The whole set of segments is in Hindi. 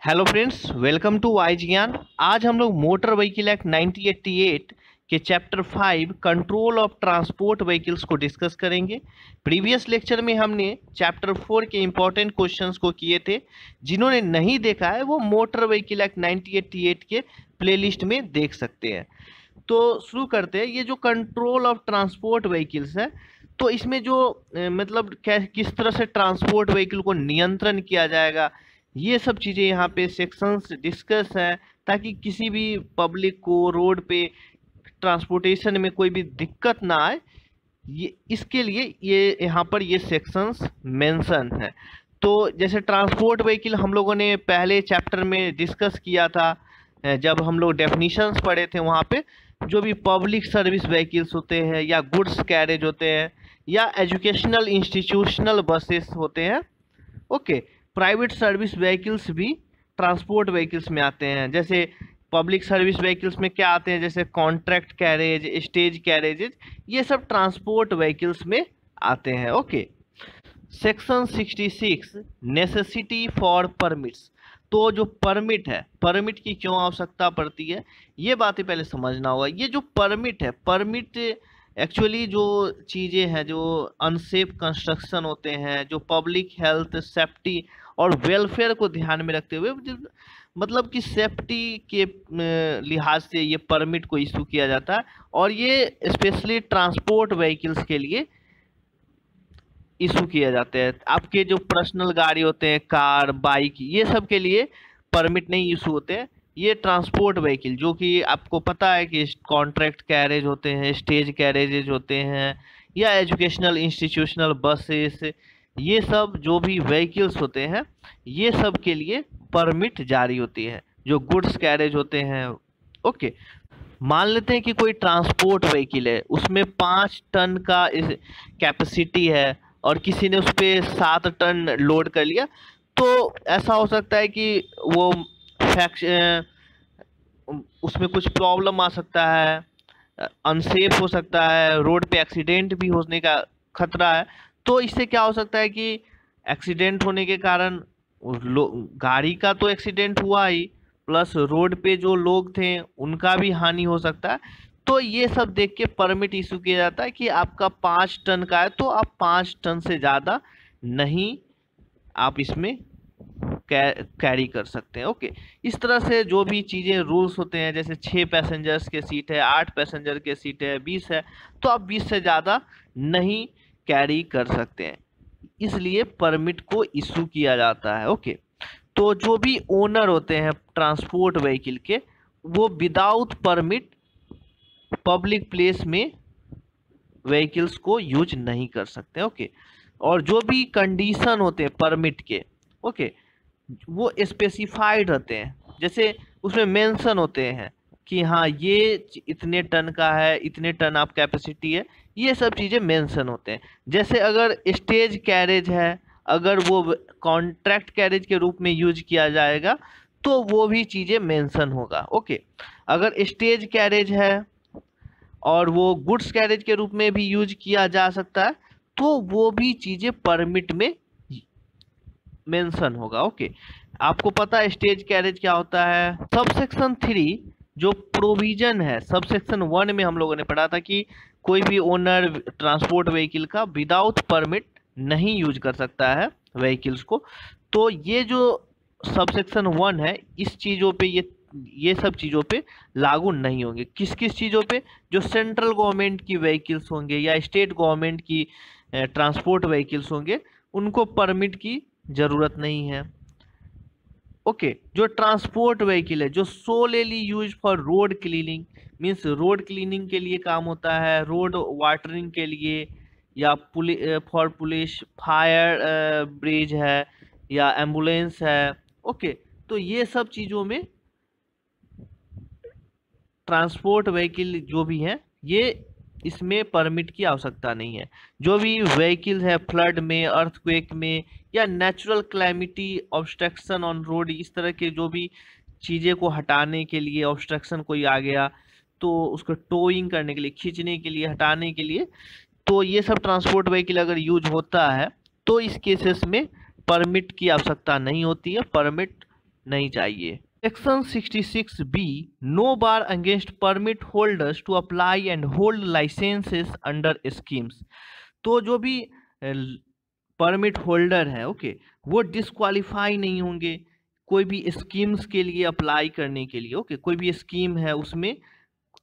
Hello friends, welcome to Y Gyan. आज हम लोग मोटर व्हीकल एक्ट 1988 के chapter 5 control of transport vehicles को डिस्कस करेंगे। प्रीवियस लेक्चर में हमने चैप्टर 4 के इम्पोर्टेंट क्वेश्चंस को किए थे। जिन्होंने नहीं देखा है वो मोटर व्हीकल एक्ट 1988 के प्लेलिस्ट में देख सकते हैं। तो शुरू करते हैं। ये जो कंट्रोल ऑफ ट्रांसपोर्ट व्हीकल्स है, तो इसमें जो मतलब किस तरह से ट्रांसपोर्ट व्हीकल को नियंत्रण किया जाएगा, ये सब चीज़ें यहाँ पे सेक्शंस डिस्कस है, ताकि किसी भी पब्लिक को रोड पे ट्रांसपोर्टेशन में कोई भी दिक्कत ना आए। ये इसके लिए ये यहाँ पर ये सेक्शंस मेंशन है। तो जैसे ट्रांसपोर्ट व्हीकल हम लोगों ने पहले चैप्टर में डिस्कस किया था, जब हम लोग डेफिनीशंस पढ़े थे। वहाँ पे जो भी पब्लिक सर्विस व्हीकल्स होते हैं या गुड्स कैरेज होते हैं या एजुकेशनल इंस्टीट्यूशनल बसेस होते हैं, ओके, प्राइवेट सर्विस व्हीकल्स भी ट्रांसपोर्ट व्हीकल्स में आते हैं। जैसे पब्लिक सर्विस व्हीकल्स में क्या आते हैं, जैसे कॉन्ट्रैक्ट कैरेज, स्टेज कैरेजेज, ये सब ट्रांसपोर्ट व्हीकल्स में आते हैं। Okay, section 66 necessity for permits. तो जो परमिट है, परमिट की क्यों आवश्यकता पड़ती है, ये बातें पहले समझना होगा। ये जो परमिट है, परमिट एक्चुअली जो चीज़ें हैं, जो अनसेफ कंस्ट्रक्शन होते हैं, जो पब्लिक हेल्थ, सेफ्टी और वेलफेयर को ध्यान में रखते हुए, मतलब कि सेफ्टी के लिहाज से ये परमिट को इशू किया जाता है। और ये स्पेशली ट्रांसपोर्ट व्हीकल्स के लिए इशू किया जाते हैं। आपके जो पर्सनल गाड़ी होते हैं, कार, बाइक, ये सब के लिए परमिट नहीं इशू होते हैं। ये ट्रांसपोर्ट व्हीकल जो कि आपको पता है कि कॉन्ट्रैक्ट कैरेज होते हैं, स्टेज कैरेजेज होते हैं, या एजुकेशनल इंस्टीट्यूशनल बसेस, ये सब जो भी व्हीकल्स होते हैं, ये सब के लिए परमिट जारी होती है। जो गुड्स कैरेज होते हैं, ओके, मान लेते हैं कि कोई ट्रांसपोर्ट व्हीकल है, उसमें 5 टन का कैपेसिटी है और किसी ने उस पर 7 टन लोड कर लिया, तो ऐसा हो सकता है कि वो उसमें कुछ प्रॉब्लम आ सकता है, अनसेफ हो सकता है, रोड पे एक्सीडेंट भी होने का खतरा है। तो इससे क्या हो सकता है कि एक्सीडेंट होने के कारण गाड़ी का तो एक्सीडेंट हुआ ही, प्लस रोड पे जो लोग थे उनका भी हानि हो सकता है। तो ये सब देख के परमिट इशू किया जाता है कि आपका 5 टन का है तो आप 5 टन से ज़्यादा नहीं आप इसमें कैरी कर सकते हैं। ओके, इस तरह से जो भी चीज़ें रूल्स होते हैं, जैसे 6 पैसेंजर्स के सीट है, 8 पैसेंजर के सीट है, 20 है, तो आप 20 से ज़्यादा नहीं कैरी कर सकते हैं, इसलिए परमिट को इशू किया जाता है। ओके, तो जो भी ओनर होते हैं ट्रांसपोर्ट व्हीकल के, वो विदाउट परमिट पब्लिक प्लेस में व्हीकल्स को यूज नहीं कर सकते। ओके, और जो भी कंडीशन होते हैं परमिट के, ओके, वो स्पेसिफाइड रहते हैं। जैसे उसमें मेंशन होते हैं कि हाँ ये इतने टन का है, इतने टन आप कैपेसिटी है, ये सब चीज़ें मेंशन होते हैं। जैसे अगर स्टेज कैरेज है, अगर वो कॉन्ट्रैक्ट कैरेज के रूप में यूज किया जाएगा तो वो भी चीज़ें मेंशन होगा। ओके, अगर स्टेज कैरेज है और वो गुड्स कैरेज के रूप में भी यूज किया जा सकता है, तो वो भी चीज़ें परमिट में मेंशन होगा। ओके, आपको पता है स्टेज कैरेज क्या होता है। सबसेक्शन 3 जो प्रोविजन है, सबसेक्शन 1 में हम लोगों ने पढ़ा था कि कोई भी ओनर ट्रांसपोर्ट व्हीकल का विदाउट परमिट नहीं यूज कर सकता है व्हीकल्स को। तो ये जो सबसेक्शन 1 है, इस चीज़ों पे ये सब चीज़ों पे लागू नहीं होंगे। किस किस चीज़ों पे, जो सेंट्रल गवर्नमेंट की व्हीकल्स होंगे या स्टेट गवर्नमेंट की ट्रांसपोर्ट व्हीकल्स होंगे, उनको परमिट की ज़रूरत नहीं है। ओके, जो ट्रांसपोर्ट व्हीकल है जो सोलेली use for road cleaning, means road cleaning के लिए काम होता है, रोड वाटरिंग के लिए, या फॉर पुलिस, फायर ब्रिज है, या एम्बुलेंस है। ओके, तो ये सब चीज़ों में ट्रांसपोर्ट व्हीकल जो भी हैं, ये इसमें परमिट की आवश्यकता नहीं है। जो भी व्हीकल है फ्लड में, अर्थक्वेक में, या natural calamity, obstruction on road, इस तरह के जो भी चीज़ें को हटाने के लिए, ऑब्स्ट्रक्शन कोई आ गया तो उसको टोइंग करने के लिए, खींचने के लिए, हटाने के लिए, तो ये सब ट्रांसपोर्ट व्हीकल अगर यूज होता है तो इस केसेस में परमिट की आवश्यकता नहीं होती है। परमिट नहीं चाहिए। Section 66B, no bar against permit holders to apply and hold licenses under schemes. तो जो भी परमिट होल्डर है, ओके, वो डिस्क्वालीफाई नहीं होंगे कोई भी स्कीम्स के लिए अप्लाई करने के लिए। ओके, कोई भी स्कीम है उसमें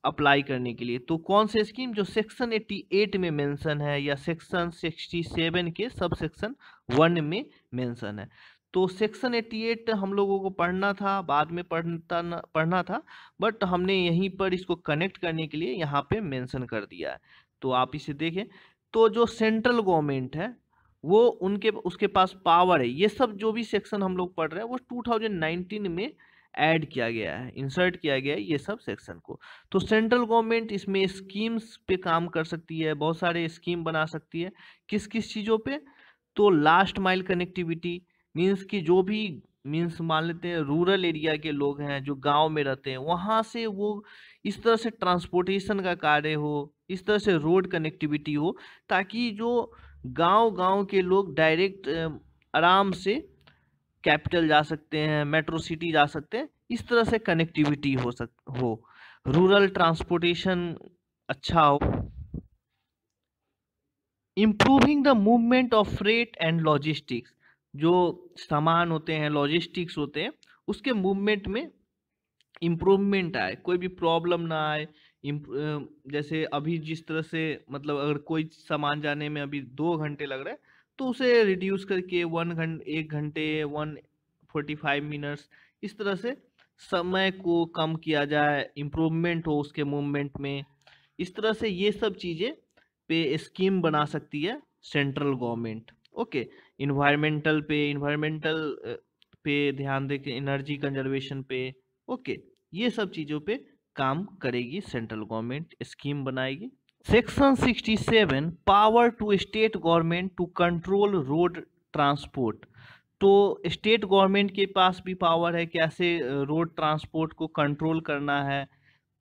अप्लाई करने के लिए। तो कौन से स्कीम जो सेक्शन 88 में मेंशन है या सेक्शन 67 के सब सेक्शन 1 में मेंशन है। तो सेक्शन 88 हम लोगों को पढ़ना था, बाद में पढ़ना था, बट हमने यहीं पर इसको कनेक्ट करने के लिए यहाँ पे मेंशन कर दिया है। तो आप इसे देखें। तो जो सेंट्रल गवर्नमेंट है वो उसके पास पावर है। ये सब जो भी सेक्शन हम लोग पढ़ रहे हैं वो 2019 में ऐड किया गया है, इंसर्ट किया गया है ये सब सेक्शन को। तो सेंट्रल गवर्नमेंट इसमें स्कीम्स पे काम कर सकती है, बहुत सारे स्कीम बना सकती है। किस किस चीज़ों पे? तो लास्ट माइल कनेक्टिविटी, मीन्स कि जो भी मीन्स मान लेते हैं रूरल एरिया के लोग हैं जो गांव में रहते हैं, वहाँ से वो इस तरह से ट्रांसपोर्टेशन का कार्य हो, इस तरह से रोड कनेक्टिविटी हो, ताकि जो गांव के लोग डायरेक्ट आराम से कैपिटल जा सकते हैं, मेट्रो सिटी जा सकते हैं, इस तरह से कनेक्टिविटी हो, रूरल ट्रांसपोर्टेशन अच्छा हो। Improving the movement of freight and logistics, जो सामान होते हैं, लॉजिस्टिक्स होते हैं, उसके मूवमेंट में इम्प्रूवमेंट आए, कोई भी प्रॉब्लम ना आए। जैसे अभी जिस तरह से मतलब अगर कोई सामान जाने में अभी 2 घंटे लग रहा है, तो उसे रिड्यूस करके 1 घंटे 1:45 इस तरह से समय को कम किया जाए, इम्प्रूवमेंट हो उसके मूवमेंट में। इस तरह से ये सब चीज़ें पे स्कीम बना सकती है सेंट्रल गवर्नमेंट। ओके, इन्वायरमेंटल पे ध्यान दे के, एनर्जी कंजर्वेशन पे, ओके, ये सब चीज़ों पे काम करेगी सेंट्रल गवर्नमेंट, स्कीम बनाएगी। Section 67, power to state government to control road transport. तो स्टेट गवर्नमेंट के पास भी पावर है कैसे रोड ट्रांसपोर्ट को कंट्रोल करना है।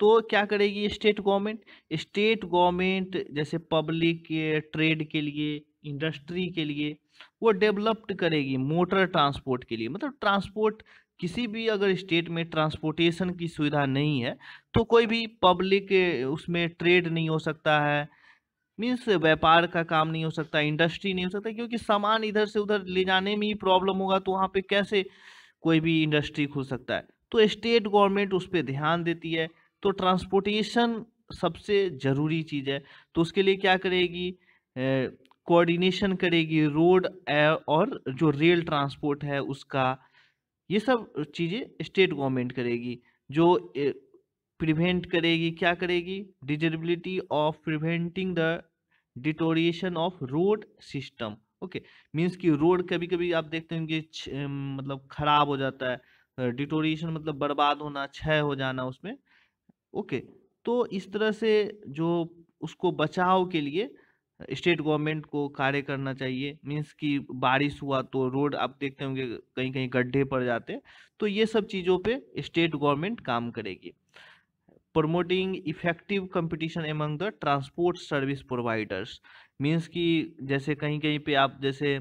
तो क्या करेगी स्टेट गवर्नमेंट? स्टेट गवर्नमेंट जैसे पब्लिक ट्रेड के लिए, इंडस्ट्री के लिए वो डेवलप्ड करेगी मोटर ट्रांसपोर्ट के लिए। मतलब ट्रांसपोर्ट किसी भी अगर स्टेट में ट्रांसपोर्टेशन की सुविधा नहीं है तो कोई भी पब्लिक उसमें ट्रेड नहीं हो सकता है, मीन्स व्यापार का काम नहीं हो सकता, इंडस्ट्री नहीं हो सकता, क्योंकि सामान इधर से उधर ले जाने में ही प्रॉब्लम होगा, तो वहाँ पे कैसे कोई भी इंडस्ट्री खुल सकता है। तो स्टेट गवर्नमेंट उस पर ध्यान देती है। तो ट्रांसपोर्टेशन सबसे ज़रूरी चीज़ है, तो उसके लिए क्या करेगी? कोऑर्डिनेशन करेगी रोड और जो रेल ट्रांसपोर्ट है उसका, ये सब चीज़ें स्टेट गवर्नमेंट करेगी। जो प्रिवेंट करेगी, क्या करेगी? Disability of preventing the deterioration of road system. Okay, means कि रोड कभी कभी आप देखते हैं कि मतलब खराब हो जाता है, डिटोरिएशन मतलब बर्बाद होना, क्षय हो जाना उसमें। ओके, तो इस तरह से जो उसको बचाव के लिए स्टेट गवर्नमेंट को कार्य करना चाहिए। मीन्स कि बारिश हुआ तो रोड आप देखते होंगे कहीं कहीं गड्ढे पड़ जाते हैं, तो ये सब चीज़ों पे स्टेट गवर्नमेंट काम करेगी। Promoting effective competition among the transport service providers, means कि जैसे कहीं कहीं पे आप जैसे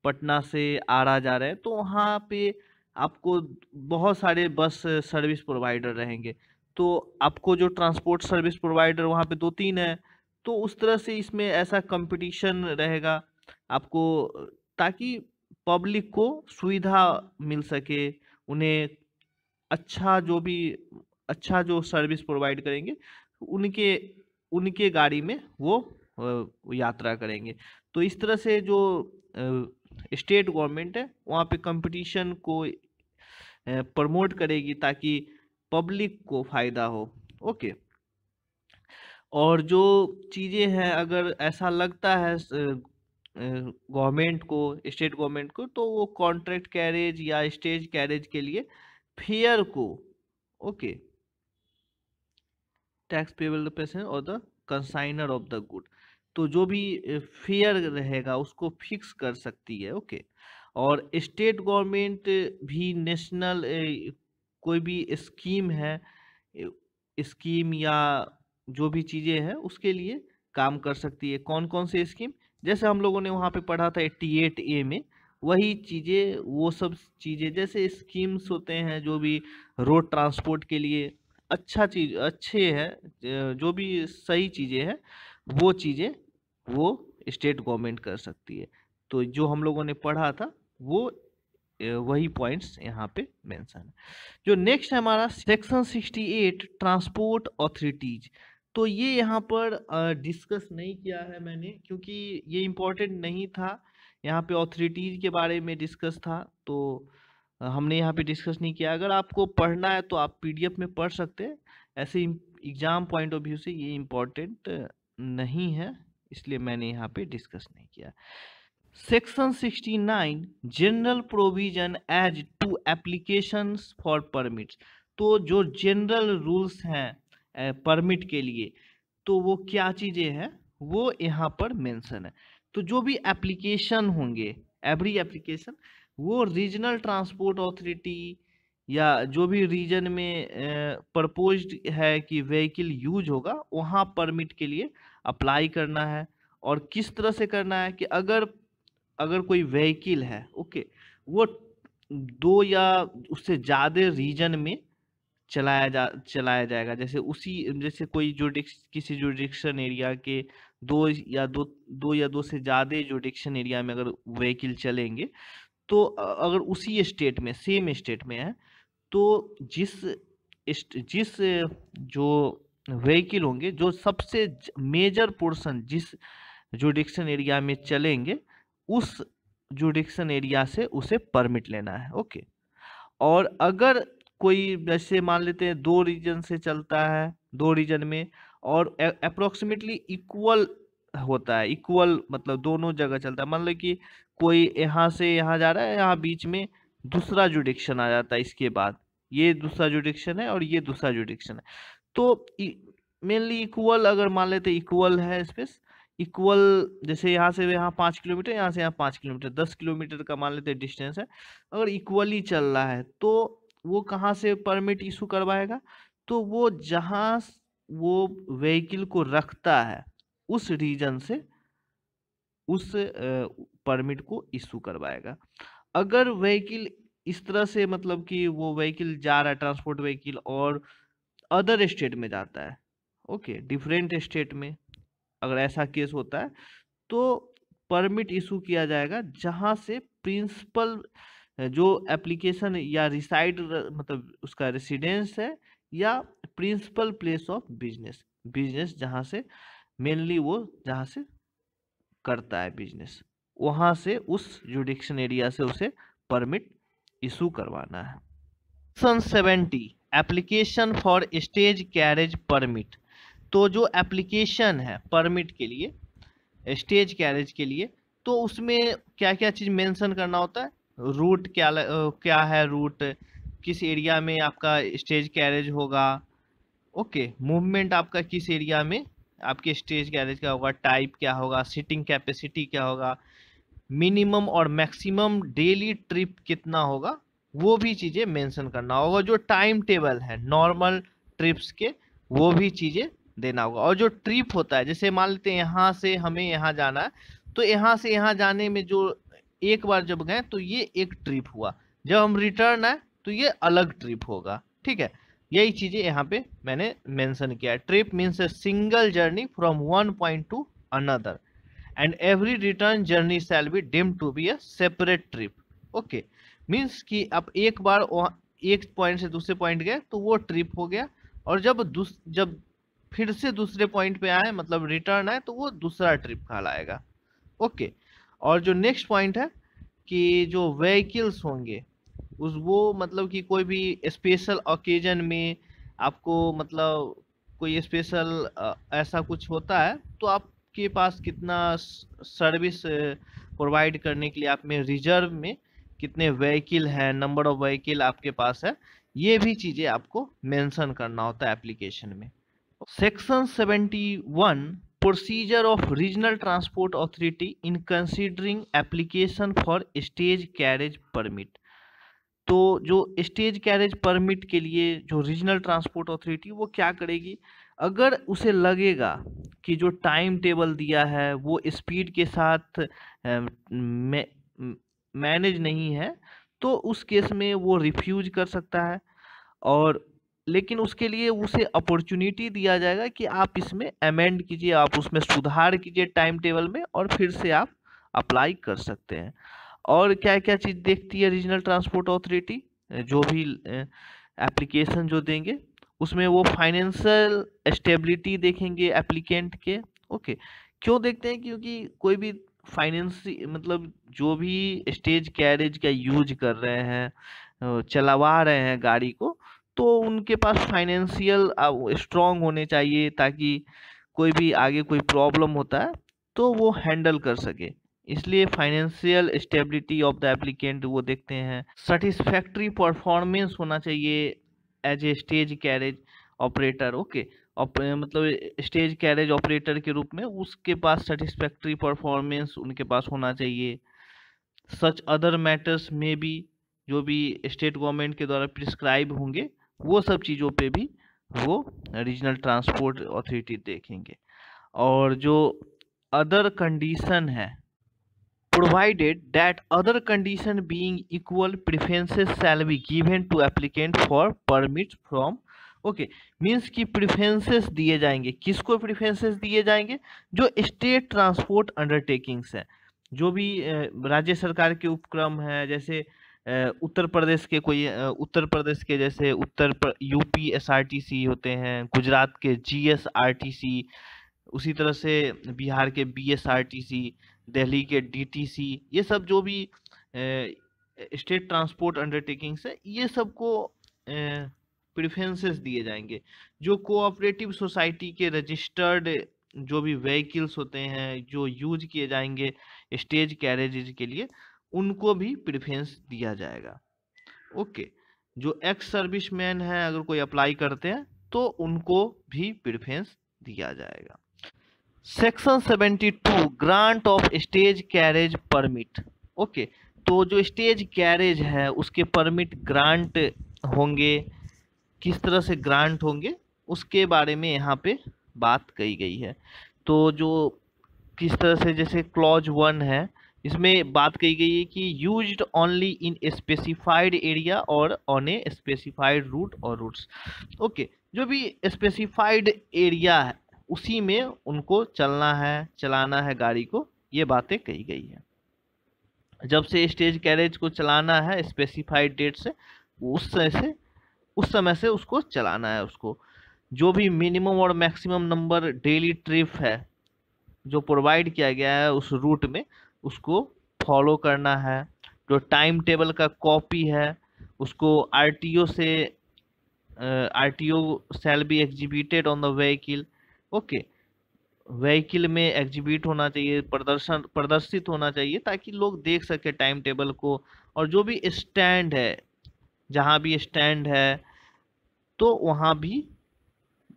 पटना से आरा जा रहे हैं तो वहाँ पे आपको बहुत सारे बस सर्विस प्रोवाइडर रहेंगे, तो आपको जो ट्रांसपोर्ट सर्विस प्रोवाइडर वहाँ पे 2-3 है, तो उस तरह से इसमें ऐसा कंपटीशन रहेगा आपको, ताकि पब्लिक को सुविधा मिल सके, उन्हें अच्छा जो भी अच्छा जो सर्विस प्रोवाइड करेंगे उनके उनके गाड़ी में वो यात्रा करेंगे। तो इस तरह से जो स्टेट गवर्नमेंट है वहाँ पे कंपटीशन को प्रमोट करेगी ताकि पब्लिक को फायदा हो। ओके, और जो चीज़ें हैं अगर ऐसा लगता है गवर्नमेंट को, स्टेट गवर्नमेंट को, तो वो कॉन्ट्रैक्ट कैरेज या स्टेज कैरेज के लिए फेयर को, okay, tax payable the patient और the consignor of the good, तो जो भी फेयर रहेगा उसको फिक्स कर सकती है। ओके, और स्टेट गवर्नमेंट भी नेशनल कोई भी स्कीम है, स्कीम या जो भी चीज़ें हैं उसके लिए काम कर सकती है। कौन कौन से स्कीम? जैसे हम लोगों ने वहाँ पे पढ़ा था 88A में, वही चीज़ें, वो सब चीज़ें जैसे स्कीम्स होते हैं जो भी रोड ट्रांसपोर्ट के लिए अच्छा चीज़ अच्छे हैं, जो भी सही चीज़ें हैं वो चीज़ें वो स्टेट गवर्नमेंट कर सकती है। तो जो हम लोगों ने पढ़ा था वो वही पॉइंट्स यहाँ पे मेंशन है। जो नेक्स्ट है हमारा सेक्शन 68 ट्रांसपोर्ट ऑथोरिटीज। तो ये यहाँ पर डिस्कस नहीं किया है मैंने क्योंकि ये इम्पोर्टेंट नहीं था। यहाँ पे ऑथोरिटीज के बारे में डिस्कस था, तो हमने यहाँ पे डिस्कस नहीं किया। अगर आपको पढ़ना है तो आप पीडीएफ में पढ़ सकते हैं। ऐसे एग्जाम पॉइंट ऑफ व्यू से ये इम्पोर्टेंट नहीं है, इसलिए मैंने यहाँ पे डिस्कस नहीं किया। Section 69 general provision as to applications for permits. तो जो जनरल रूल्स हैं परमिट के लिए, तो वो क्या चीज़ें हैं वो यहाँ पर मेंशन है। तो जो भी एप्लीकेशन होंगे, एवरी एप्लीकेशन वो रीजनल ट्रांसपोर्ट अथॉरिटी या जो भी रीजन में प्रपोज्ड है कि व्हीकल यूज होगा वहाँ परमिट के लिए अप्लाई करना है। और किस तरह से करना है कि अगर अगर कोई व्हीकल है, ओके, वो दो या उससे ज़्यादा रीजन में चलाया जाएगा। जैसे कोई किसी जुडिक्शन एरिया के दो से ज़्यादा जुडिक्शन एरिया में अगर व्हीकल चलेंगे, तो अगर उसी स्टेट में सेम स्टेट में है, तो जिस जो व्हीकल होंगे जो सबसे मेजर पोर्शन जिस जुडिक्शन एरिया में चलेंगे, उस जुडिक्शन एरिया से उसे परमिट लेना है। ओके। और अगर कोई जैसे मान लेते हैं दो रीजन से चलता है, दो रीजन में, और अप्रोक्सीमेटली इक्वल होता है, इक्वल मतलब दोनों जगह चलता है। मान लो कि कोई यहाँ से यहाँ जा रहा है, यहाँ बीच में दूसरा जुडिक्शन आ जाता है, इसके बाद ये दूसरा जुडिक्शन है और ये दूसरा जुडिक्शन है, तो मेनली इक्वल अगर मान लेते इक्वल है स्पेस, इक्वल जैसे यहाँ से यहाँ 5 किलोमीटर, यहाँ से यहाँ 5 किलोमीटर, 10 किलोमीटर का मान लेते डिस्टेंस है, अगर इक्वली चल रहा है तो वो कहाँ से परमिट इशू करवाएगा? तो वो जहाँ वो व्हीकल को रखता है उस रीजन से उस परमिट को इशू करवाएगा। अगर व्हीकल इस तरह से मतलब कि वो व्हीकल जा रहा है, ट्रांसपोर्ट व्हीकल, और अदर स्टेट में जाता है, ओके, डिफरेंट स्टेट में, अगर ऐसा केस होता है तो परमिट इशू किया जाएगा जहां से प्रिंसिपल जो एप्लीकेशन या रिसाइड मतलब उसका रेसिडेंस है, या principal place of business, business जहां से मेनली वो जहां से करता है बिजनेस, वहां से उस जुडिक्शन एरिया से उसे परमिट इशू करवाना है। Section 70 application for stage carriage permit. तो जो एप्लीकेशन है परमिट के लिए, स्टेज कैरेज के लिए, तो उसमें क्या क्या चीज़ मेंशन करना होता है? रूट क्या है, रूट किस एरिया में आपका स्टेज कैरेज होगा, ओके, मूवमेंट आपका किस एरिया में आपके स्टेज कैरेज का होगा, टाइप क्या होगा, सीटिंग कैपेसिटी क्या होगा, मिनिमम और मैक्सिमम डेली ट्रिप कितना होगा, वो भी चीज़ें मेंशन करना होगा। जो टाइम टेबल है नॉर्मल ट्रिप्स के, वो भी चीज़ें देना होगा। और जो ट्रिप होता है, जैसे मान लेते हैं यहाँ से हमें यहाँ जाना है, तो यहाँ से यहाँ जाने में जो एक बार जब गए तो ये एक ट्रिप हुआ, जब हम रिटर्न आए तो ये अलग ट्रिप होगा। ठीक है, यही चीज़ें यहाँ पे मैंने मेंशन किया है। Trip means a single journey from one point two another and every return journey shall be deemed to be a separate trip. Okay, means कि आप एक बार एक पॉइंट से दूसरे पॉइंट गए तो वो ट्रिप हो गया, और जब फिर से दूसरे पॉइंट पे आए मतलब रिटर्न आए तो वो दूसरा ट्रिप कहलाएगा। ओके। और जो नेक्स्ट पॉइंट है कि जो व्हीकल्स होंगे वो मतलब कि कोई भी स्पेशल ओकेजन में आपको मतलब कोई स्पेशल ऐसा कुछ होता है तो आपके पास कितना सर्विस प्रोवाइड करने के लिए आप में रिजर्व में कितने व्हीकल हैं, नंबर ऑफ व्हीकल आपके पास है, ये भी चीज़ें आपको मेंशन करना होता है एप्लीकेशन में। Section 71 procedure of regional transport authority in considering application for stage carriage permit. तो जो स्टेज कैरेज परमिट के लिए जो रीजनल ट्रांसपोर्ट अथॉरिटी वो क्या करेगी, अगर उसे लगेगा कि जो टाइम टेबल दिया है वो स्पीड के साथ मैनेज नहीं है तो उस केस में वो रिफ्यूज कर सकता है, और लेकिन उसके लिए उसे अपॉर्चुनिटी दिया जाएगा कि आप इसमें अमेंड कीजिए, आप उसमें सुधार कीजिए टाइम टेबल में, और फिर से आप अप्लाई कर सकते हैं। और क्या क्या चीज़ देखती है रीजनल ट्रांसपोर्ट अथॉरिटी, जो भी एप्लीकेशन जो देंगे उसमें वो फाइनेंशियल स्टेबिलिटी देखेंगे एप्लीकेंट के। ओके, क्यों देखते हैं? क्योंकि कोई भी फाइनेंस मतलब जो भी स्टेज कैरेज का यूज कर रहे हैं, चलवा रहे हैं गाड़ी को, तो उनके पास फाइनेंशियल स्ट्रांग होने चाहिए, ताकि कोई भी आगे कोई प्रॉब्लम होता है तो वो हैंडल कर सके। इसलिए financial stability of the applicant वो देखते हैं। सेटिस्फैक्ट्री परफॉर्मेंस होना चाहिए as a stage carriage operator. Okay, मतलब स्टेज कैरेज ऑपरेटर के रूप में उसके पास सेटिस्फैक्ट्री परफॉर्मेंस उनके पास होना चाहिए। सच अदर मैटर्स में भी, जो भी स्टेट गवर्नमेंट के द्वारा प्रिस्क्राइब होंगे वो सब चीज़ों पे भी वो रीजनल ट्रांसपोर्ट अथॉरिटी देखेंगे। और जो अदर कंडीशन है, provided that other condition being equal preferences shall be given to applicant for permits from। Okay, means कि प्रिफरेंसेस दिए जाएंगे। किसको प्रिफरेंसेस दिए जाएंगे? जो स्टेट ट्रांसपोर्ट अंडरटेकिंग्स है, जो भी राज्य सरकार के उपक्रम है, जैसे उत्तर प्रदेश के कोई उत्तर प्रदेश के जैसे यूपी एसआरटीसी होते हैं, गुजरात के जीएसआरटीसी, उसी तरह से बिहार के बीएसआरटीसी, दिल्ली के डीटीसी, ये सब जो भी स्टेट ट्रांसपोर्ट अंडरटेकिंग्स है, ये सबको प्रेफरेंसेस दिए जाएंगे। जो कोऑपरेटिव सोसाइटी के रजिस्टर्ड जो भी व्हीकल्स होते हैं जो यूज किए जाएंगे स्टेज कैरेजेज के लिए, उनको भी प्रेफरेंस दिया जाएगा। ओके, जो एक्स सर्विसमैन है अगर कोई अप्लाई करते हैं तो उनको भी प्रेफरेंस दिया जाएगा। Section 72 grant of stage carriage permit. Okay, तो जो स्टेज कैरेज है उसके परमिट ग्रांट होंगे, किस तरह से ग्रांट होंगे उसके बारे में यहाँ पे बात कही गई है। तो जो किस तरह से, जैसे क्लॉज 1 है, इसमें बात कही गई है कि used only in specified area और ऑन ए स्पेसिफाइड रूट और रूट्स। ओके, जो भी स्पेसिफाइड एरिया है उसी में उनको चलना है, चलाना है गाड़ी को, ये बातें कही गई है। जब से स्टेज कैरेज को चलाना है स्पेसिफाइड डेट से, उस समय से उसको चलाना है। उसको जो भी मिनिमम और मैक्सिमम नंबर डेली ट्रिप है जो प्रोवाइड किया गया है उस रूट में, उसको फॉलो करना है। जो टाइम टेबल का कॉपी है उसको RTO shall be exhibited on the vehicle. Okay, vehicle में एग्जीबिट होना चाहिए, प्रदर्शित होना चाहिए, ताकि लोग देख सके टाइम टेबल को। और जो भी स्टैंड है, जहाँ भी स्टैंड है तो वहाँ भी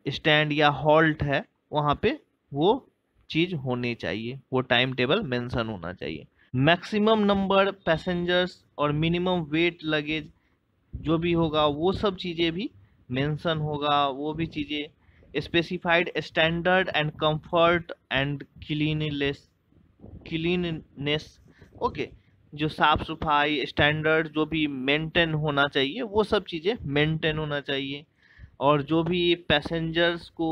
स्टैंड या हॉल्ट है वहाँ पे वो चीज़ होनी चाहिए, वो टाइम टेबल मेंशन होना चाहिए। मैक्सिमम नंबर पैसेंजर्स और मिनिमम वेट लगेज जो भी होगा वो सब चीज़ें भी मेंशन होगा, वो भी चीज़ें। Specified standard and comfort and cleanness. Okay, जो साफ सफाई स्टैंडर्ड जो भी मेंटेन होना चाहिए वो सब चीज़ें मेंटेन होना चाहिए। और जो भी पैसेंजर्स को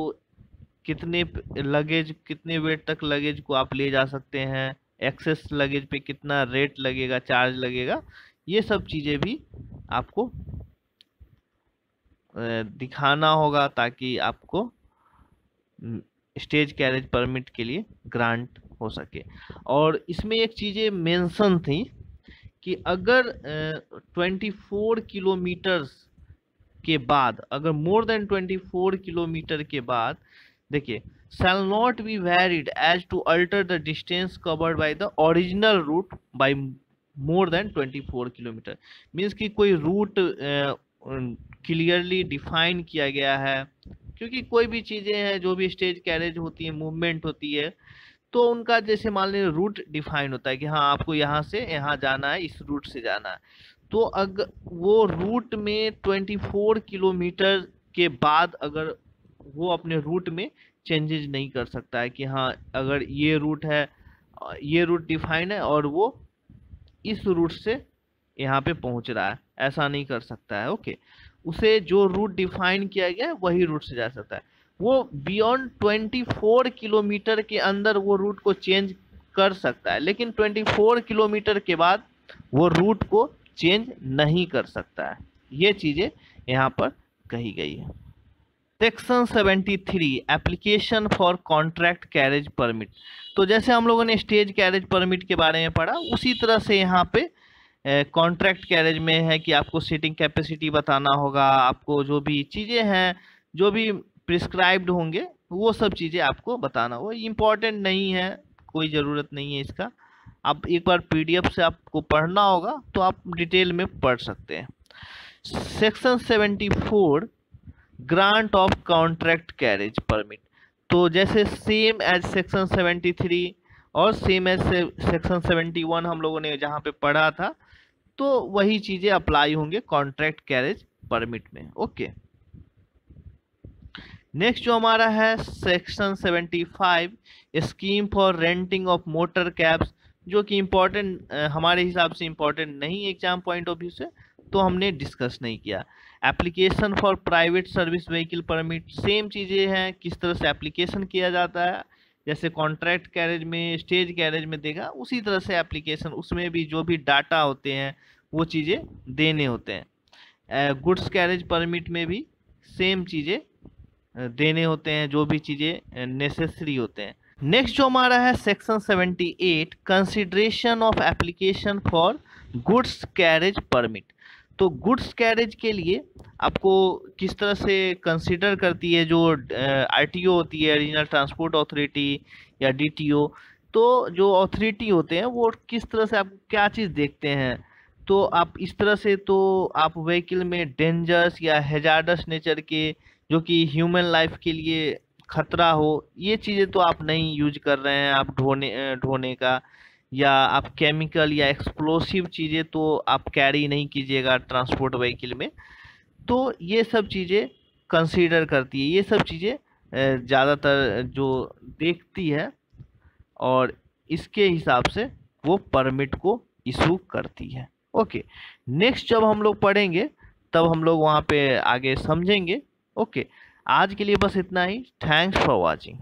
कितने लगेज, कितने वेट तक लगेज को आप ले जा सकते हैं, एक्सेस लगेज पे कितना रेट लगेगा, चार्ज लगेगा, ये सब चीज़ें भी आपको दिखाना होगा, ताकि आपको स्टेज कैरेज परमिट के लिए ग्रांट हो सके। और इसमें एक चीज़ें मेंशन थी कि अगर 24 किलोमीटर्स के बाद, अगर मोर देन 24 किलोमीटर के बाद, देखिए, shall not be varied as to alter the distance covered by the original route by more than 24 kilometre. Means कि कोई रूट क्लियरली डिफाइन किया गया है, क्योंकि कोई भी चीज़ें हैं जो भी स्टेज कैरेज होती है, मूवमेंट होती है, तो उनका जैसे मान लीजिए रूट डिफाइन होता है कि हाँ आपको यहाँ से यहाँ जाना है, इस रूट से जाना है। तो अगर वो रूट में 24 किलोमीटर के बाद अगर वो अपने रूट में चेंजेस नहीं कर सकता है कि हाँ अगर ये रूट है, ये रूट डिफाइन है और वो इस रूट से यहाँ पे पहुंच रहा है, ऐसा नहीं कर सकता है। ओके, उसे जो रूट डिफाइन किया गया है वही रूट से जा सकता है। वो बियॉन्ड 24 किलोमीटर के अंदर वो रूट को चेंज कर सकता है, लेकिन 24 किलोमीटर के बाद वो रूट को चेंज नहीं कर सकता है। ये चीजें यहाँ पर कही गई है। Section 73 application for contract carriage permit. तो जैसे हम लोगों ने स्टेज कैरेज परमिट के बारे में पढ़ा, उसी तरह से यहाँ पे कॉन्ट्रैक्ट कैरेज में है कि आपको सीटिंग कैपेसिटी बताना होगा, आपको जो भी चीज़ें हैं, जो भी प्रिस्क्राइब्ड होंगे, वो सब चीज़ें आपको बताना होगा। इम्पॉर्टेंट नहीं है, कोई ज़रूरत नहीं है इसका। आप एक बार पीडीएफ से आपको पढ़ना होगा तो आप डिटेल में पढ़ सकते हैं। Section 74 grant of contract carriage permit. तो जैसे सेम एज सेक्शन 73 और सेम एज सेक्शन 71 हम लोगों ने जहाँ पे पढ़ा था, तो वही चीजें अप्लाई होंगे कॉन्ट्रैक्ट कैरेज परमिट में। ओके, नेक्स्ट जो हमारा है section 75 scheme for renting of motor cabs, जो कि इम्पोर्टेंट हमारे हिसाब से इम्पोर्टेंट नहीं एग्जाम पॉइंट ऑफ व्यू से, तो हमने डिस्कस नहीं किया। Application for private service vehicle permit, same चीज़ें हैं, किस तरह से एप्लीकेशन किया जाता है, जैसे कॉन्ट्रैक्ट कैरेज में, स्टेज कैरेज में देखा, उसी तरह से एप्लीकेशन, उसमें भी जो भी डाटा होते हैं वो चीज़ें देने होते हैं। गुड्स कैरेज परमिट में भी सेम चीज़ें देने होते हैं, जो भी चीज़ें नेसेसरी होते हैं। नेक्स्ट जो हमारा है section 78 consideration of application for goods carriage permit. तो गुड्स कैरेज के लिए आपको किस तरह से कंसिडर करती है जो आरटीओ होती है, रीजनल ट्रांसपोर्ट अथॉरिटी या डीटीओ, तो जो अथॉरिटी होते हैं वो किस तरह से आप क्या चीज़ देखते हैं। तो आप इस तरह से, तो आप व्हीकल में डेंजरस या हैजार्डस नेचर के, जो कि ह्यूमन लाइफ के लिए खतरा हो, ये चीज़ें तो आप नहीं यूज कर रहे हैं आप ढोने का, या आप केमिकल या एक्सप्लोसिव चीज़ें तो आप कैरी नहीं कीजिएगा ट्रांसपोर्ट व्हीकल में। तो ये सब चीज़ें कंसीडर करती है, ये सब चीज़ें ज़्यादातर जो देखती है, और इसके हिसाब से वो परमिट को इशू करती है। ओके, नेक्स्ट जब हम लोग पढ़ेंगे तब हम लोग वहाँ पे आगे समझेंगे। ओके, आज के लिए बस इतना ही। Thanks for watching.